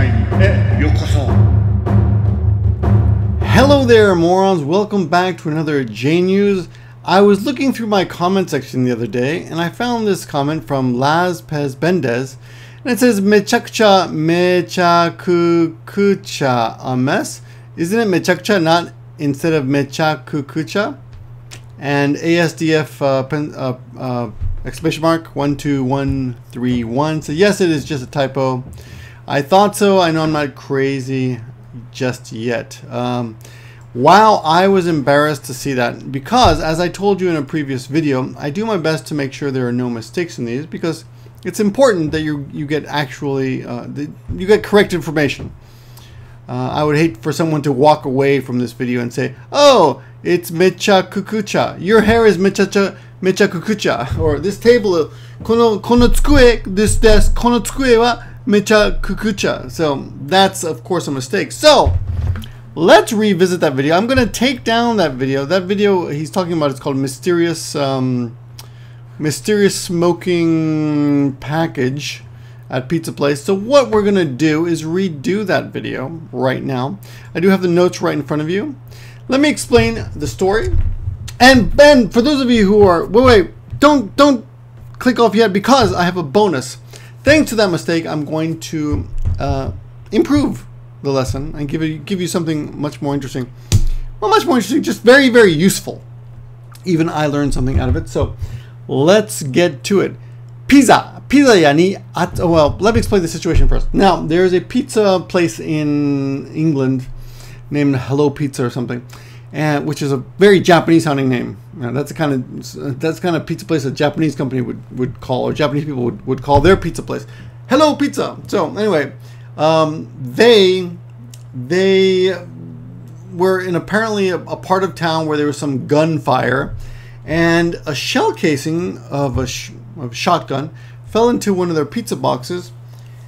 ないへようこそ。 Hello there, morons. Welcome back to another JNEWS. I was looking through my comment section the other day, and I found this comment from Laz Pez Bendez, and it says mechakucha a mess. Isn't it mechakucha, not instead of mechakucha? And ASDF exclamation mark 12131. So yes, it is just a typo. I thought so. I know I'm not crazy just yet. Wow, I was embarrassed to see that, because as I told you in a previous video, I do my best to make sure there are no mistakes in these, because it's important that you get actually you get correct information. I would hate for someone to walk away from this video and say, "Oh, it's mechakukucha. Your hair is mechakukucha," or this table, kono tsukue, this desk, kono tsukue wa mechakukucha. So that's of course a mistake. So let's revisit that video. I'm going to take down that video. That video he's talking about is called mysterious smoking package at pizza place. So what we're going to do is redo that video right now. I do have the notes right in front of you. Let me explain the story. And Ben, for those of you who are wait, don't click off yet, because I have a bonus. Thanks to that mistake, I'm going to improve the lesson and give you something much more interesting. Well, much more interesting, just very, very useful. Even I learned something out of it. So let's get to it. Piza屋にwell, let me explain the situation first. Now, there's a pizza place in England named Hello Pizza or something, and which is a very Japanese sounding name. That's the kind of pizza place a Japanese company would call, or Japanese people would call their pizza place Hello Pizza. So anyway, they were in apparently a part of town where there was some gunfire, and a shell casing of a shotgun fell into one of their pizza boxes,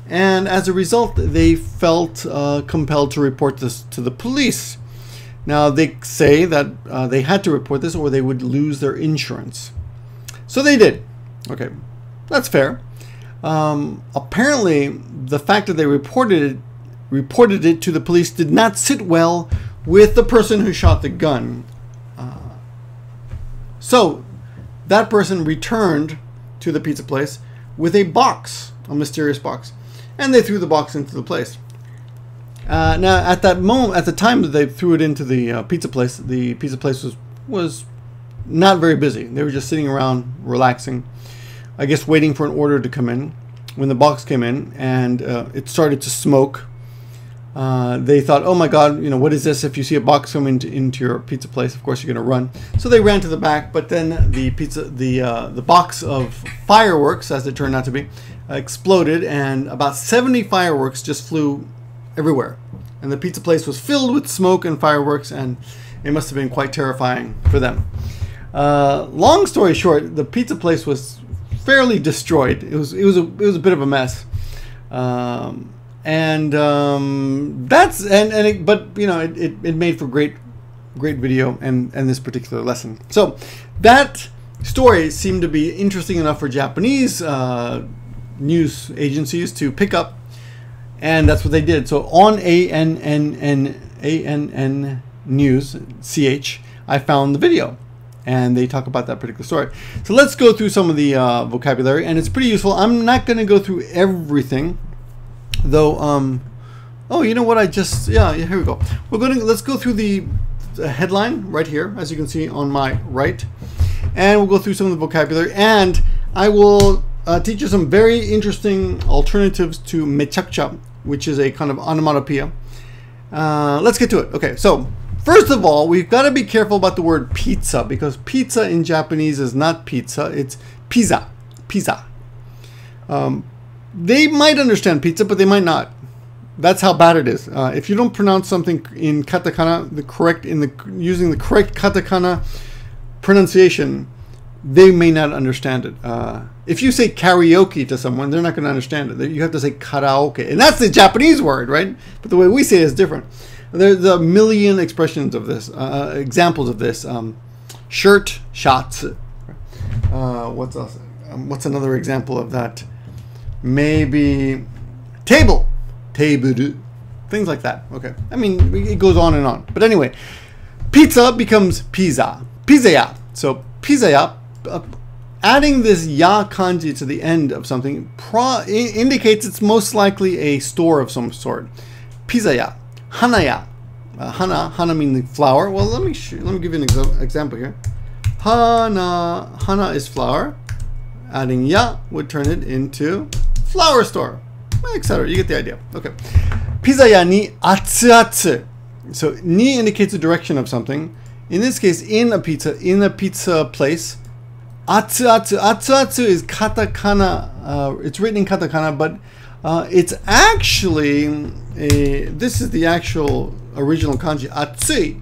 and as a result they felt compelled to report this to the police. Now they say that they had to report this or they would lose their insurance. So they did. Okay, that's fair. Apparently the fact that they reported it to the police did not sit well with the person who shot the gun. So that person returned to the pizza place with a box, a mysterious box, and they threw the box into the place. Now, at that moment, at the time that they threw it into the pizza place was not very busy. They were just sitting around, relaxing, I guess, waiting for an order to come in. When the box came in and it started to smoke, they thought, "Oh my God, you know, what is this?" If you see a box coming into your pizza place, of course you're going to run. So they ran to the back, but then the box of fireworks, as it turned out to be, exploded, and about 70 fireworks just flew everywhere, and the pizza place was filled with smoke and fireworks, and it must have been quite terrifying for them. Long story short, the pizza place was fairly destroyed. It was a bit of a mess. But you know, it made for great video and this particular lesson. So that story seemed to be interesting enough for Japanese news agencies to pick up, and that's what they did. So on ANN News CH, I found the video, and they talk about that particular story. So let's go through some of the vocabulary, and it's pretty useful. I'm not going to go through everything, though. Oh, you know what? Yeah, here we go. Let's go through the headline right here, as you can see on my right, and we'll go through some of the vocabulary, and I will teach you some very interesting alternatives to mechakucha, which is a kind of onomatopoeia. Let's get to it. Okay, so first of all, we've got to be careful about the word pizza, because pizza in Japanese is not pizza, it's piza. They might understand pizza, but they might not. That's how bad it is. If you don't pronounce something in katakana using the correct katakana pronunciation, they may not understand it. If you say karaoke to someone, they're not going to understand it. You have to say karaoke, and that's the Japanese word, right? But the way we say it is different. There's a million expressions of this, examples of this. Shirt, shots. What's else? What's another example of that? Maybe table. table, things like that. Okay, I mean, it goes on and on. But anyway, pizza becomes pizza. Piza. So piza, adding this ya kanji to the end of something indicates it's most likely a store of some sort. Piza, hanaya. Hana meaning flower. Well, let me give you an example here. Hana is flower. Adding ya would turn it into flower store, etc. You get the idea. Okay. Piza ya ni atsu atsu. So ni indicates the direction of something. In this case, in a pizza place. Atsu atsu. Atsu atsu is katakana. It's written in katakana, but it's actually this is the actual original kanji atsu,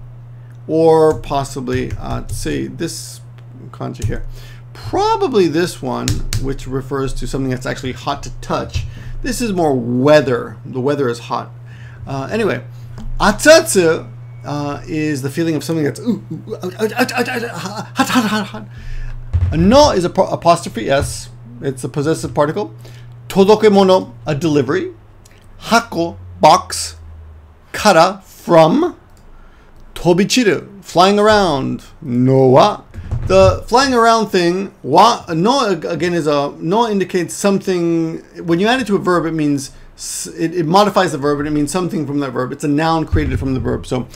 or possibly atsu. This kanji here. Probably this one, which refers to something that's actually hot to touch. This is more weather. The weather is hot. Anyway, atsatsu is the feeling of something that's hot. No is apostrophe s. It's a possessive particle. Todokemono, a delivery. Hako, box. Kara, from. Tobichiru, flying around. No wa. The flying around thing, no again is no indicates something. When you add it to a verb, it means it modifies the verb and it means something from that verb. It's a noun created from the verb. So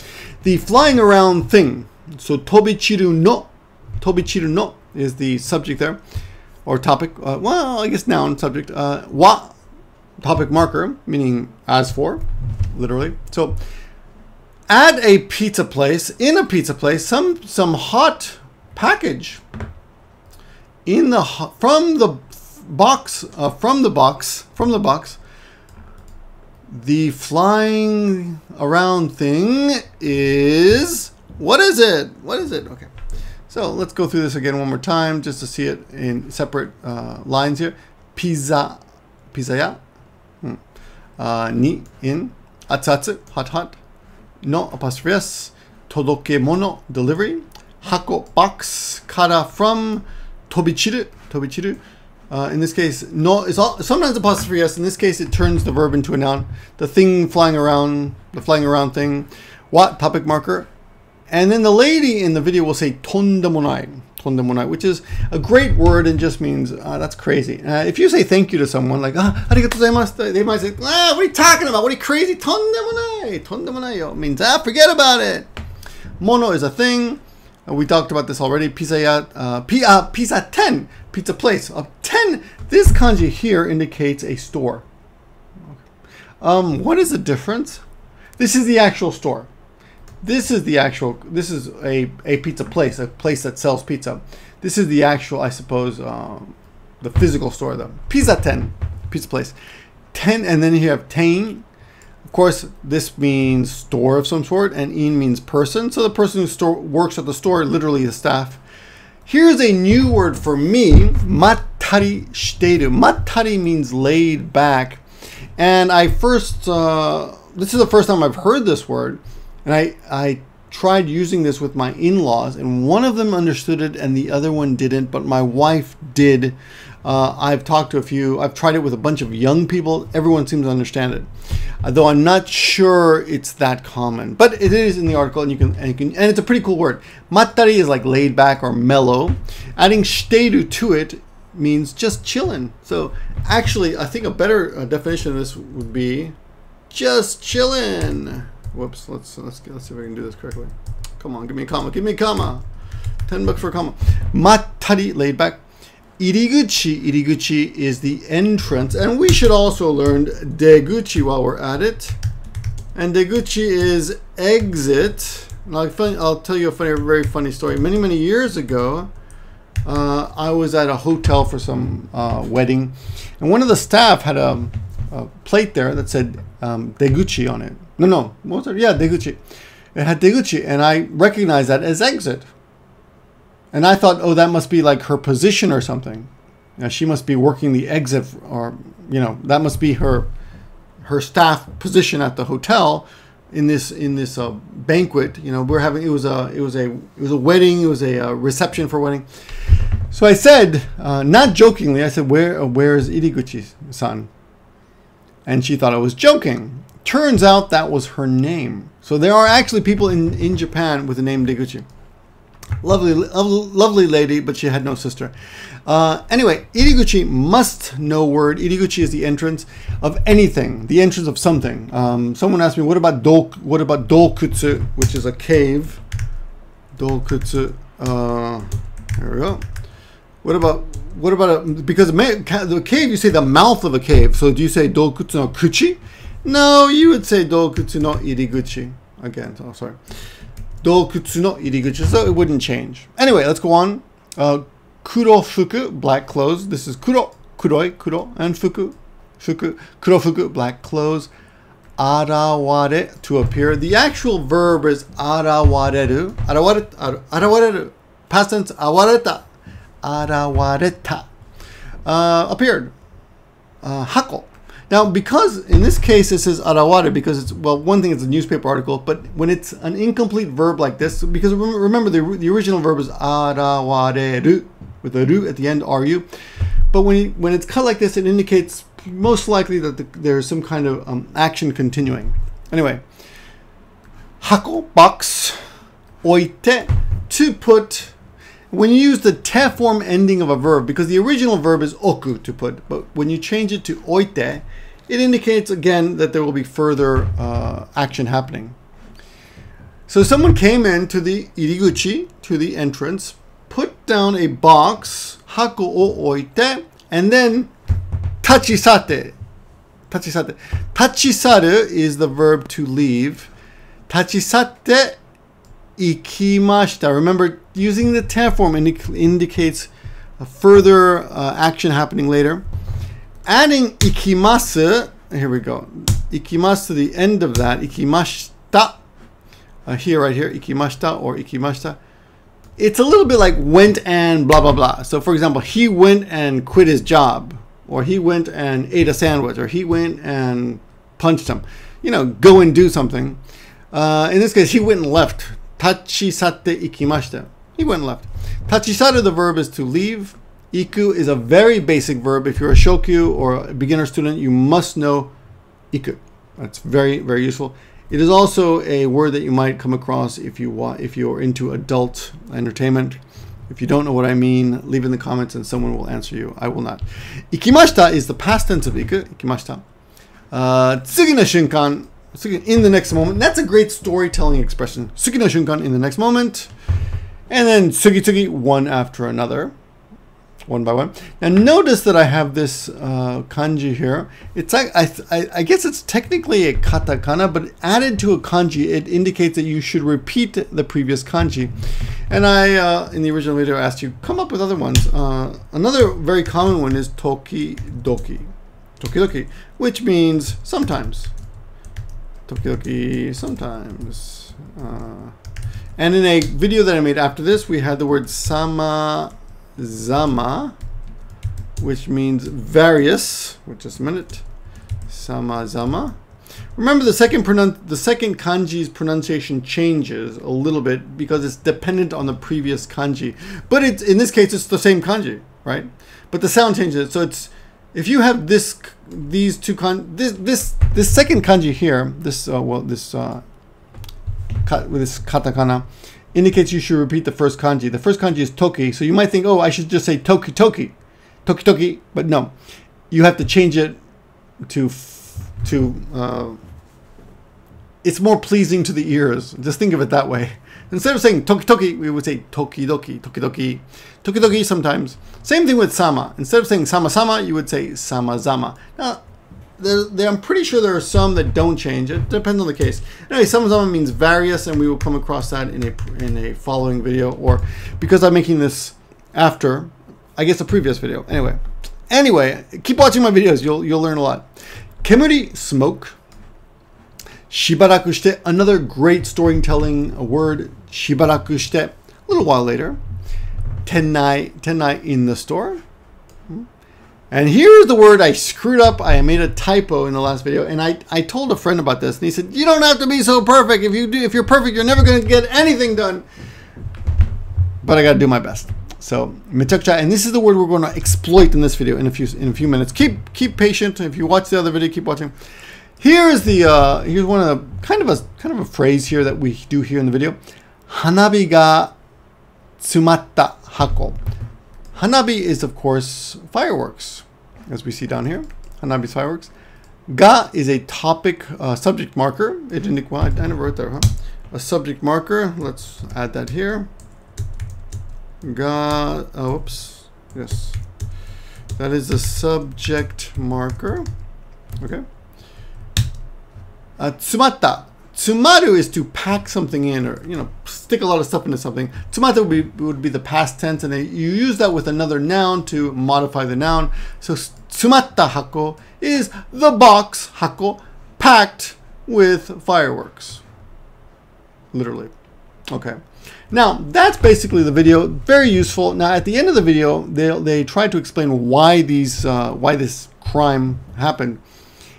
the flying around thing. So tobichiru no is the subject there, or topic. Well, I guess noun subject. Wa topic marker, meaning as for, literally. So at a pizza place, in a pizza place, some hot package in the from the box. The flying around thing is, what is it? Okay, so let's go through this again one more time just to see it in separate lines here. Piza ya, ni, in, atsatsu, hot, no apostrophe s, todokemono, delivery, hako, box, kara, from, tobichiru. In this case, no is sometimes apostrophe s. In this case, it turns the verb into a noun. The thing flying around, the flying around thing. What, topic marker. And then the lady in the video will say toндемонаи, which is a great word and just means that's crazy. If you say thank you to someone like arigatou gozaimashita, they might say, what are you talking about? What are you crazy? Toндемонаи means forget about it. Mono is a thing. We talked about this already. Pizza 10, pizza place. 10, this kanji here indicates a store. What is the difference? This is the actual store. This is a pizza place, a place that sells pizza. This is the actual, I suppose, the physical store though. Pizza 10, pizza place. 10, and then you have ten. Of course, this means store of some sort, and in means person. So the person who works at the store, literally the staff. Here's a new word for me, mattarishiteiru. Mattari means laid back. And this is the first time I've heard this word. And I tried using this with my in-laws, and one of them understood it and the other one didn't, but my wife did. I've talked to a few. I've tried it with a bunch of young people. Everyone seems to understand it, though I'm not sure it's that common. But it is in the article, and and it's a pretty cool word. Mattari is like laid back or mellow. Adding shiteiru to it means just chilling. So actually, I think a better definition of this would be just chilling. Whoops. Let's see if we can do this correctly. Come on, give me a comma. Give me a comma. $10 for a comma. Mattari, laid back. Iriguchi is the entrance, and we should also learn deguchi while we're at it. And deguchi is exit. I'll tell you a very funny story. Many years ago, I was at a hotel for some wedding, and one of the staff had a plate there that said deguchi on it. No, what was it? Yeah, deguchi. It had deguchi, and I recognized that as exit. And I thought, oh, that must be like her position or something. She must be working the exit, or that must be her staff position at the hotel in this banquet. We're having it was a wedding. It was a reception for a wedding. So I said, not jokingly, I said, where is Iriguchi-san? and she thought I was joking. Turns out that was her name. So there are actually people in Japan with the name Deguchi. Lovely lady, but she had no sister. Anyway, iriguchi, must know word. Iriguchi is the entrance of anything, the entrance of something. Someone asked me, what about doukutsu, which is a cave? Doukutsu. There we go. What about because the cave, you say the mouth of a cave. So do you say doukutsu no kuchi? No, you would say doukutsu no iriguchi. Again, oh, sorry. Doukutsu no iriguchi, so it wouldn't change. Anyway, let's go on. Kurofuku, black clothes. This is kuro, and fuku, kurofuku, black clothes. Araware, to appear. The actual verb is arawareru. Arawareru. Past tense, awareta. Arawareta. Appeared. Hako. Now, because in this case it says araware, because it's, well, one thing, it's a newspaper article, but when it's an incomplete verb like this, because remember the original verb is arawareru, with a ru at the end, ru. But when it's cut like this, it indicates most likely that there's some kind of action continuing. Anyway, hako, box, oite, to put. When you use the te form ending of a verb, because the original verb is oku, to put, but when you change it to oite, it indicates again that there will be further action happening. So someone came into the iriguchi, to the entrance, put down a box, hako o oite, and then tachi satte. Tachisaru is the verb to leave. Tachi satte ikimashita. Remember, using the te form indicates a further action happening later. Adding ikimasu, here we go. Ikimasu to the end of that, ikimashita. Here, right here, ikimashita or ikimashita. It's a little bit like went and blah, blah, blah. So, for example, he went and quit his job, or he went and ate a sandwich, or he went and punched him. You know, go and do something. In this case, he went and left. Tachi satte ikimashita. He went and left. Tachisaru, the verb is to leave. Iku is a very basic verb. If you're a shokyu or a beginner student, you must know iku. That's very, very useful. It is also a word that you might come across if you're into adult entertainment. If you don't know what I mean, leave it in the comments and someone will answer you. I will not. Ikimashita is the past tense of iku. Ikimashita. Tsugi no shunkan. In the next moment. That's a great storytelling expression. Tsugi no shunkan, in the next moment. And then tsugi, one after another. One by one. Now notice that I have this kanji here. It's like, I guess it's technically a katakana, but added to a kanji, it indicates that you should repeat the previous kanji. And I, in the original video, asked you, come up with other ones. Another very common one is tokidoki. Tokidoki, which means sometimes. Tokidoki, sometimes. And in a video that I made after this, we had the word samazama, which means various. Wait just a minute. Samazama. Remember, the second kanji's pronunciation changes a little bit because it's dependent on the previous kanji. But it's, in this case, it's the same kanji, right? But the sound changes. So it's, if you have this second kanji here, this katakana, indicates you should repeat the first kanji. The first kanji is toki, so you might think, oh, I should just say toki, but no, you have to change it to it's more pleasing to the ears. Just think of it that way. Instead of saying toki, we would say tokidoki sometimes. Same thing with sama. Instead of saying sama, you would say samazama. Now, I'm pretty sure there are some that don't change. It depends on the case. Anyway, samazama means various, and we will come across that in a following video, or because I'm making this after, I guess, a previous video. Anyway, keep watching my videos. You'll learn a lot. Kemuri, smoke. Shibaraku shite, another great storytelling word. Shibaraku shite, a little while later. Tennai, in the store. And here's the word I screwed up. I made a typo in the last video, and I told a friend about this, and he said, you don't have to be so perfect. If you're perfect, you're never going to get anything done. But I got to do my best. So, mechakucha, and this is the word we're going to exploit in this video in a few minutes. Keep patient. If you watch the other video, keep watching. Here's one of the kind of a phrase here that we do here in the video. Hanabi ga tsumatta hako. Hanabi is, of course, fireworks, as we see down here. Hanabi's fireworks. Ga is a topic subject marker. I never wrote that, huh? A subject marker. Let's add that here. Ga. Oh, oops. Yes. That is the subject marker. Okay. Tsumatta. Tsumaru is to pack something in, or stick a lot of stuff into something. Tsumatta would be the past tense, and you use that with another noun to modify the noun. So tsumatta hako is the box hako packed with fireworks. Literally. Okay. Now that's basically the video. Very useful. Now at the end of the video, they try to explain why this crime happened.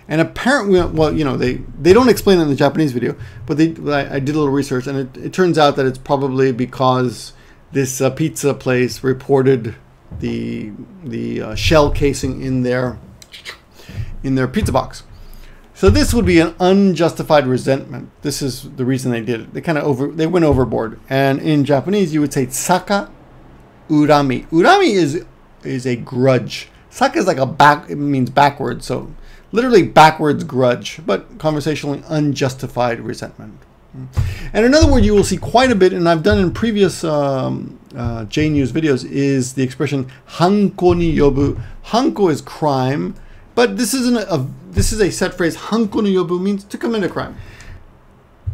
And apparently, well, they don't explain it in the Japanese video, but I did a little research, and it turns out that it's probably because this pizza place reported the shell casing in their pizza box. So this would be an unjustified resentment. This is the reason they did it. They went overboard. And in Japanese, you would say saka urami. Urami is a grudge. Saka is like it means backwards, so literally backwards grudge, but conversationally unjustified resentment. And another word you will see quite a bit, and I've done in previous JNEWS videos, is the expression hanko ni yobu. Hanko is crime, but this is a set phrase. Hanko ni yobu means to commit a crime.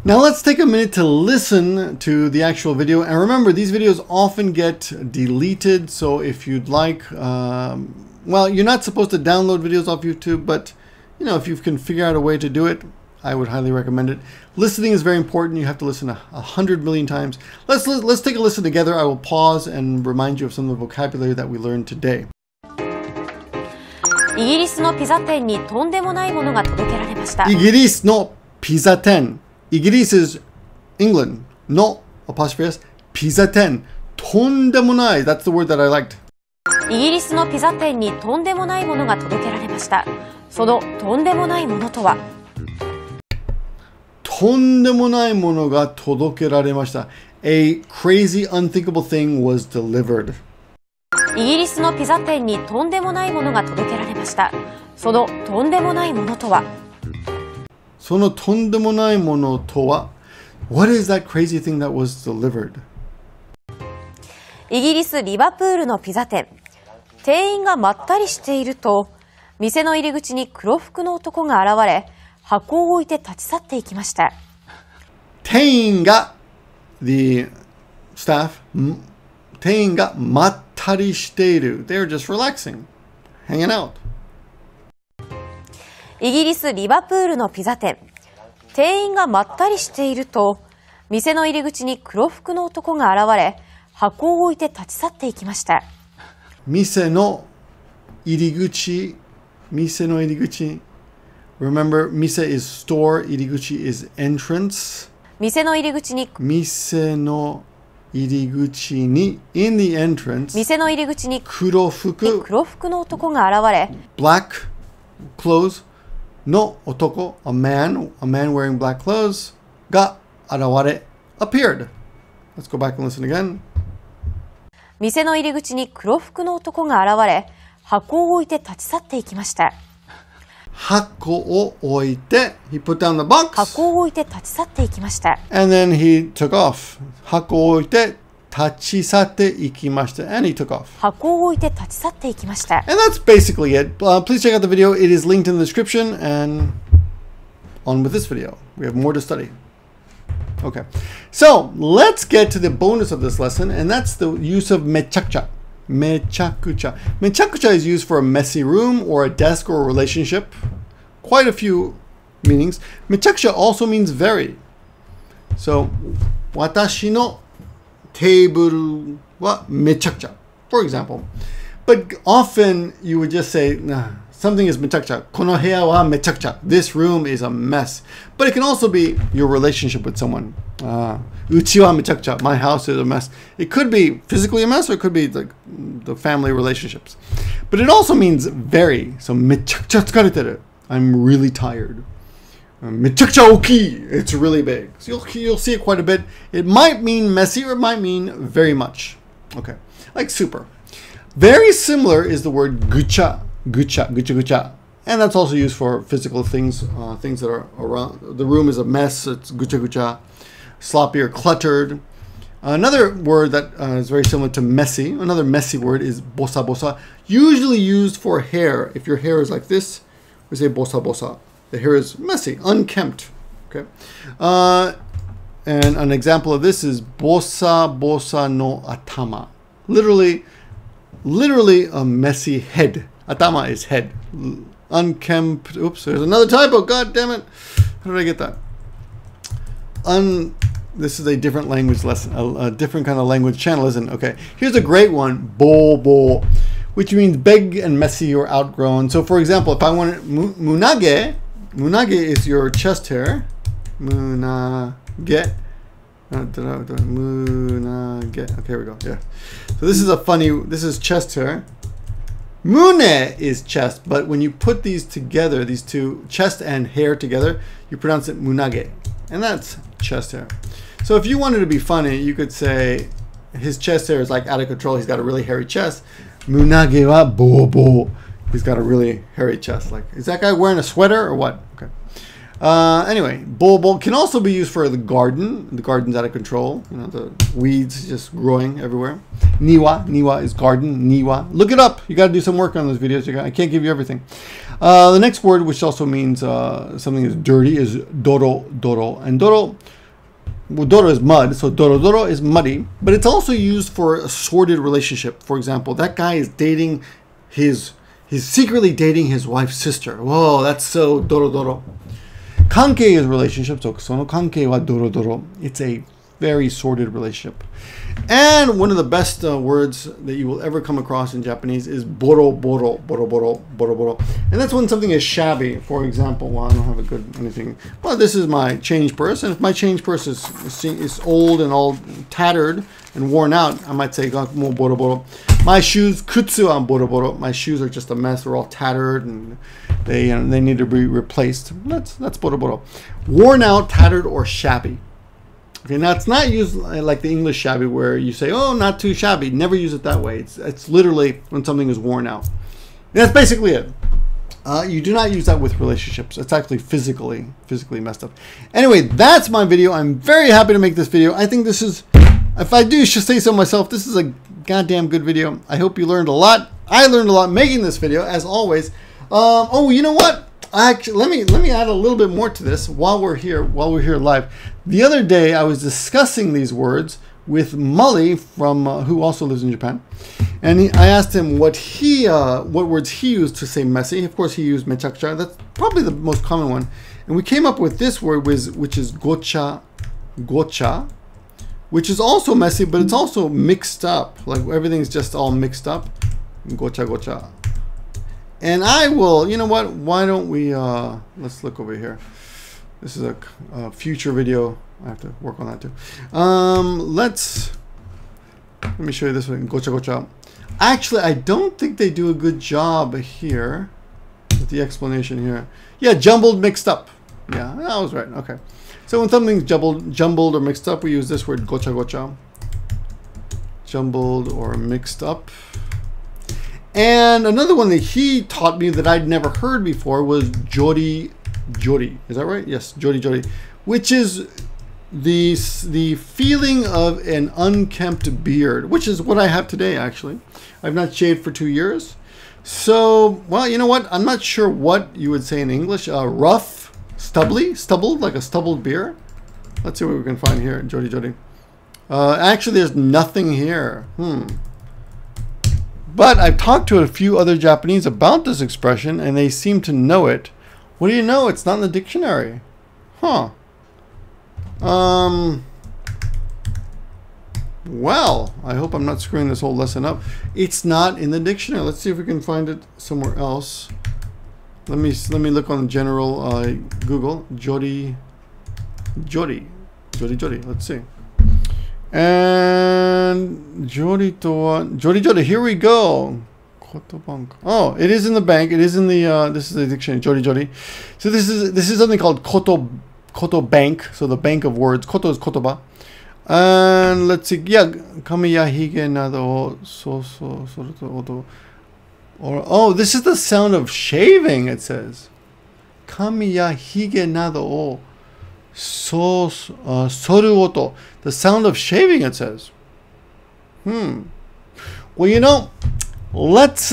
Now let's take a minute to listen to the actual video. And remember, these videos often get deleted, so if you'd like, well, you're not supposed to download videos off YouTube, but if you can figure out a way to do it, I would highly recommend it. Listening is very important. You have to listen 100 million times. Let's take a listen together. I will pause and remind you of some of the vocabulary that we learned today. イギリスのピザ店にとんでもないものが届けられました。イギリスのピザ店。イギリス is England. No apostrophe s. ピザ店。とんでもない。That's the word that I liked. イギリスのピザ店にとんでもないものが届けられました。そのとんでもないものとは。とんでもないものが届けられました。A crazy, unthinkable thing was delivered. イギリスのピザ店にとんでもないものが届けられました。そのとんでもないものとは。そのとんでもないものとは。What is that crazy thing that was delivered? イギリス・リバプールのピザ店。店員がまったりしていると、店の入り口に黒服の男が現れ、箱を置いて立ち去っていきました。店員が、the staff、店員がまったりしている。They're just relaxing, hanging out. イギリス・リバプールのピザ店。店員がまったりしていると、店の入り口に黒服の男が現れ、箱を置いて立ち去っていきました。店の入り口。Remember, 店 is store, 入り口 is entrance. 店の入り口に in the entrance. 店の入り口に黒服の男が現れ black clothes の男 a man wearing black clothes が現れ appeared. Let's go back and listen again. 店の入り口に黒服の男が現れ箱を置いて立ち去っていきました。箱を置いて he put down the box. 箱を置いて立ち去っていきました。And then he took off. 箱を置いて立ち去っていきました。And he took off. 箱を置いて立ち去っていきました。And that's basically it. Please check out the video. It is linked in the description. And on with this video. We have more to study. Okay. So let's get to the bonus of this lesson. And that's the use of mechakucha. Mechakucha. Mechakucha is used for a messy room or a desk or a relationship. Quite a few meanings. Mechakucha also means very. So, watashi no table wa mechakucha, for example. But often you would just say, something is mechakucha. Kono heya wa mechakucha. This room is a mess. But it can also be your relationship with someone. Uchi wa mechakucha. My house is a mess. It could be physically a mess, or it could be like the family relationships. But it also means very. So mechakucha tsukareteru. I'm really tired. Mechakucha oki. It's really big. So you'll see it quite a bit. It might mean messy, or it might mean very much. Okay, like super. Very similar is the word gucha, gucha, gucha, gucha. And that's also used for physical things, things that are around. The room is a mess, it's gucha, gucha. Sloppy or cluttered. Another word that is very similar to messy, another messy word is bosa, bosa. Usually used for hair. If your hair is like this, we say bosa, bosa. The hair is messy, unkempt. Okay. And an example of this is bosa bosa no atama. Literally a messy head. Atama is head. Unkempt. Oops, there's another typo. God damn it. How did I get that? This is a different language lesson, a different kind of language channel, isn't it? Okay. Here's a great one. Bo bo, which means big and messy or outgrown. So for example, if I wanted munage, munage is your chest hair. Munage. Munage. Okay, here we go. Yeah. So this is this is chest hair. Mune is chest, but when you put these together, these two, chest and hair together, you pronounce it munage. And that's chest hair. So if you wanted to be funny, you could say his chest hair is like out of control. He's got a really hairy chest. Munage wa bobo. He's got a really hairy chest. Like, is that guy wearing a sweater or what? Okay. Anyway, bobo can also be used for the garden. The garden's out of control. You know, the weeds just growing everywhere. Niwa, niwa is garden. Niwa. Look it up. You got to do some work on those videos. I can't give you everything. The next word, which also means something is dirty, is doro, doro. And doro, well, doro is mud, so doro, doro is muddy. But it's also used for a sordid relationship. For example, that guy is dating he's secretly dating his wife's sister. Whoa, that's so doro, doro. Kankei is relationship, so sono kankei wa doro doro. It's a very sordid relationship. And one of the best words that you will ever come across in Japanese is boro boro, boro boro, boro boro. And that's when something is shabby. For example, well, I don't have a good anything. Well, this is my change purse, and if my change purse is old and all tattered and worn out, I might say mo boro boro. My shoes, kutsu an boro boro. My shoes are just a mess. They're all tattered and they need to be replaced. That's boro boro. Worn out, tattered, or shabby. Okay, now it's not used like the English shabby where you say, oh, not too shabby. Never use it that way. It's literally when something is worn out. And that's basically it. You do not use that with relationships. It's actually physically messed up. Anyway, that's my video. I'm very happy to make this video. I think this is, if I do say so myself, this is a goddamn good video. I hope you learned a lot. I learned a lot making this video, as always. Oh, you know what? Actually, let me add a little bit more to this while we're here live. The other day, I was discussing these words with Mully from who also lives in Japan, and I asked him what words he used to say messy. Of course, he used mechakucha. That's probably the most common one, and we came up with this word which is gocha, gocha, which is also messy, but it's also mixed up. Like everything's just all mixed up. Gocha, gocha. And I will, you know what, why don't we, let's look over here. This is a future video. I have to work on that too. Let me show you this one, gocha gocha. Actually, I don't think they do a good job here with the explanation here. Yeah, jumbled, mixed up. Yeah, I was right, okay. So when something's jumbled or mixed up, we use this word gocha gocha. Jumbled or mixed up. And another one that he taught me that I'd never heard before was jori jori. Is that right? Yes, jori jori, which is the feeling of an unkempt beard, which is what I have today, actually. I've not shaved for 2 years. So, well, you know what? I'm not sure what you would say in English. Rough, stubbled, like a stubbled beard. Let's see what we can find here, jori jori. Actually, there's nothing here. But I've talked to a few other Japanese about this expression, and they seem to know it. What do you know? It's not in the dictionary. Huh. Well, I hope I'm not screwing this whole lesson up. It's not in the dictionary. Let's see if we can find it somewhere else. Let me look on general Google. Jori. Let's see. And jori to wa jori. Here we go. Oh, it is in the bank. It is in the this is the dictionary. Jori. So this is something called koto bank. So the bank of words. Koto is kotoba. And let's see. Yeah, kamiya hige nado so. Or, oh, this is the sound of shaving, it says. Kamiya hige nado soru oto. The sound of shaving, it says. Well, you know, let's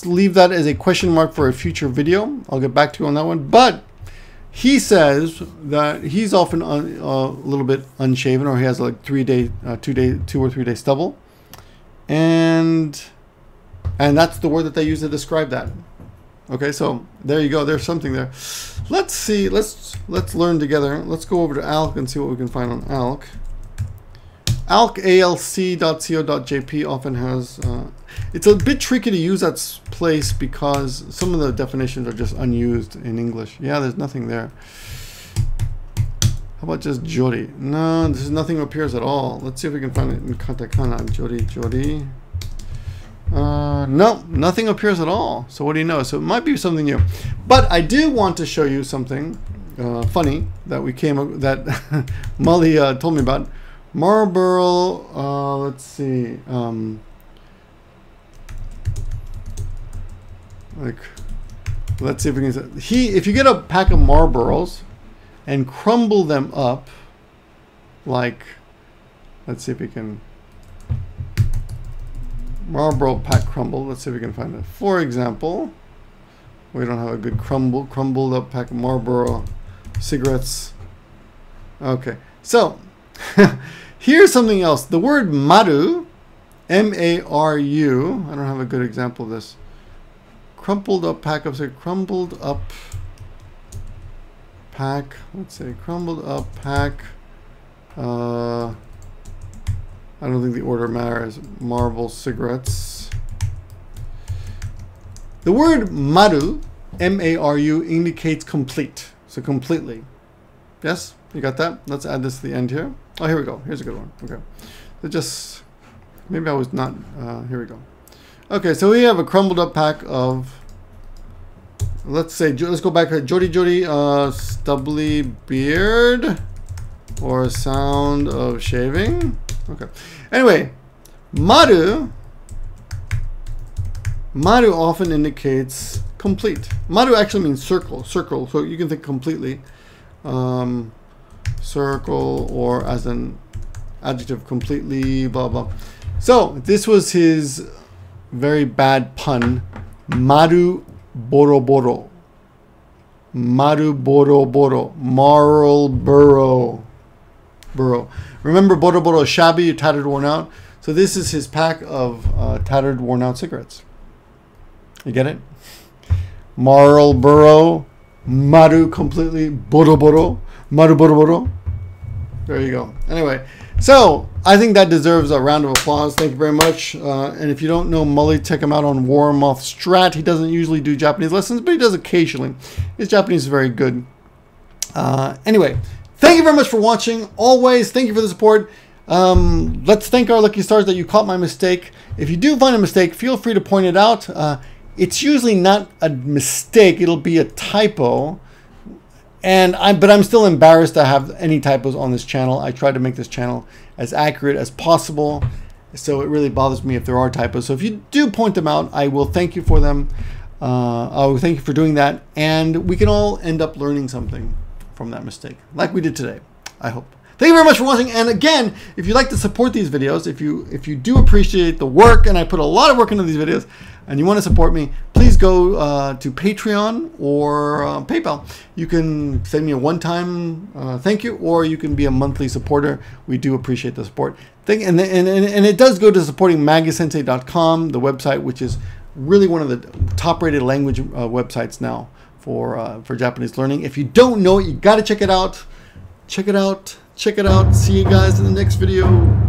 leave that as a question mark for a future video. I'll get back to you on that one. But he says that he's often a little bit unshaven, or he has like 2 or 3 day stubble. And that's the word that they use to describe that. Okay, so there you go. There's something there. Let's see. Let's learn together. Let's go over to ALC and see what we can find on ALC. ALC.alc.co.jp often has. It's a bit tricky to use that place because some of the definitions are just unused in English. Yeah, there's nothing there. How about just jori? No, this is nothing appears at all. Let's see if we can find it in katakana. Jori. No, nothing appears at all. So what do you know? So it might be something new. But I do want to show you something funny that that Molly told me about. Marlboro. Let's see. Let's see if we can. If you get a pack of Marlboros and crumble them up, like, let's see if we can. Marlboro pack crumble. Let's see if we can find it. For example, we don't have a good crumbled up pack of Marlboro cigarettes. Okay, so here's something else. The word maru, M-A-R-U. I don't have a good example of this. Crumpled up pack of cigarettes. Crumbled up pack. Let's say crumbled up pack. I don't think the order matters. Marlboro cigarettes. The word maru, M-A-R-U, indicates complete. So completely. Yes? You got that? Let's add this to the end here. Oh, here we go. Here's a good one. Okay. So just, maybe I was not, here we go. Okay, so we have a crumbled up pack of, let's say, let's go back to jori, stubbly beard, or sound of shaving. Okay. Anyway, maru often indicates complete. Maru actually means circle. So you can think completely. Circle, or as an adjective, completely, blah, blah. So this was his very bad pun. Maru boroboro. Maru boroboro. Marlboro. Remember, Boroboro is shabby, tattered, worn out. So this is his pack of tattered, worn out cigarettes. You get it? Marlboro, Maru completely, Boroboro, Maru Boroboro. There you go. Anyway, so I think that deserves a round of applause. Thank you very much. And if you don't know Mully, check him out on Warmoth Strat. He doesn't usually do Japanese lessons, but he does occasionally. His Japanese is very good. Anyway. Thank you very much for watching. Always, thank you for the support. Let's thank our lucky stars that you caught my mistake. If you do find a mistake, feel free to point it out. It's usually not a mistake. It'll be a typo. But I'm still embarrassed to have any typos on this channel. I try to make this channel as accurate as possible. So it really bothers me if there are typos. So if you do point them out, I will thank you for them. I will thank you for doing that. And we can all end up learning something from that mistake, like we did today, I hope. Thank you very much for watching. And again, if you'd like to support these videos, if you do appreciate the work, and I put a lot of work into these videos, and you want to support me, please go to Patreon or PayPal. You can send me a one-time thank you, or you can be a monthly supporter. We do appreciate the support. And it does go to supporting maggiesensei.com, the website, which is really one of the top-rated language websites now for Japanese learning. If you don't know it, you got to check it out. Check it out. See you guys in the next video.